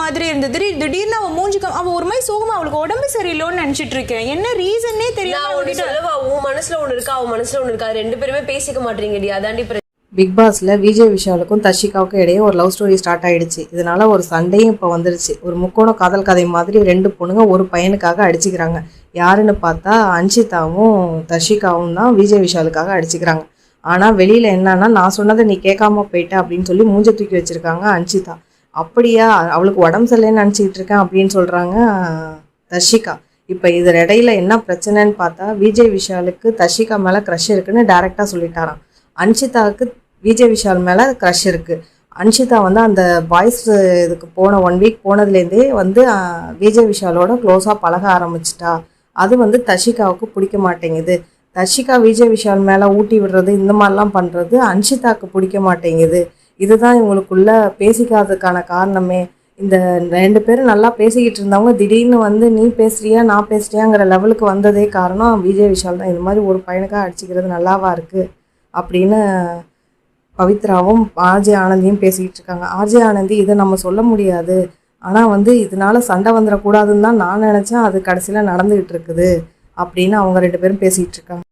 மாதிரி இருந்தது. திடீர்னு அவ மூஞ்சிக்க அவ ஒரு மாதிரி சோகமா, அவளுக்கு உடம்பு சரியில்லைன்னு நினைச்சிட்டு இருக்கேன். என்ன ரீசன்னே தெரியாம. உன் மனசுல ஒண்ணு இருக்கா, அவன் மனசுல ஒண்ணு இருக்கா, ரெண்டு பேருமே பேசிக்க மாட்டீங்கடி. அதாண்டி பிக் பாஸ்ல விஜய் விஷாலுக்கும் தர்ஷிகாவுக்கும் இடையே ஒரு லவ் ஸ்டோரி ஸ்டார்ட் ஆயிடுச்சு. இதனால ஒரு சண்டையும் இப்போ வந்துருச்சு. ஒரு முக்கோண காதல் கதை மாதிரி ரெண்டு பொண்ணுங்க ஒரு பையனுக்காக அடிச்சுக்கிறாங்க. யாருன்னு பார்த்தா அன்ஷிதாவும் தர்ஷிகாவும் தான் விஜய் விஷாலுக்காக அடிச்சுக்கிறாங்க. ஆனால் வெளியில் என்னன்னா, நான் சொன்னதை நீ கேட்காம போயிட்ட அப்படின்னு சொல்லி மூஞ்ச தூக்கி வச்சுருக்காங்க அன்ஷிதா. அப்படியா, அவளுக்கு உடம்பு சரியில்லைன்னு நினச்சிக்கிட்டு இருக்கேன் அப்படின்னு சொல்கிறாங்க தர்ஷிகா. இப்போ இதில் இடையில என்ன பிரச்சனைன்னு பார்த்தா, விஜய் விஷாலுக்கு தர்ஷிகா மேலே க்ரஷ் இருக்குன்னு டேரெக்டாக சொல்லிட்டாராம். அன்ஷிதாவுக்கு விஜய் விஷால் மேலே க்ரஷ் இருக்குது. அன்ஷிதா வந்து அந்த பாய்ஸ் இதுக்கு போன 1 வீக் போனதுலேருந்தே வந்து விஜய் விஷாலோட க்ளோஸாக பழக ஆரம்பிச்சிட்டா. அது வந்து தர்ஷிகாவுக்கு பிடிக்க மாட்டேங்குது. தர்ஷிகா விஜய் விஷால் மேலே ஊட்டி விடுறது இந்த மாதிரிலாம் பண்ணுறது அன்ஷிதாவுக்கு பிடிக்க மாட்டேங்குது. இதுதான் இவங்களுக்குள்ள பேசிக்காததுக்கான காரணமே. இந்த 2 பேரும் நல்லா பேசிக்கிட்டு இருந்தவங்க திடீர்னு வந்து நீ பேசுறியா நான் பேசுறியாங்கிற லெவலுக்கு வந்ததே காரணம் விஜய் விஷால் தான். இது மாதிரி ஒரு பையனுக்காக அடிச்சுக்கிறது நல்லாவா இருக்குது அப்படின்னு பவித்ராவும் ஆர்ஜே ஆனந்தியும் பேசிக்கிட்டு இருக்காங்க. ஆர்ஜே ஆனந்தி இதை நம்ம சொல்ல முடியாது, ஆனால் வந்து இதனால சண்டை வந்துடக்கூடாதுன்னு தான் நான் நினச்சேன், அது கடைசியில் நடந்துக்கிட்டு இருக்குது அப்படின்னு அவங்க 2 பேரும் பேசிகிட்டு இருக்காங்க.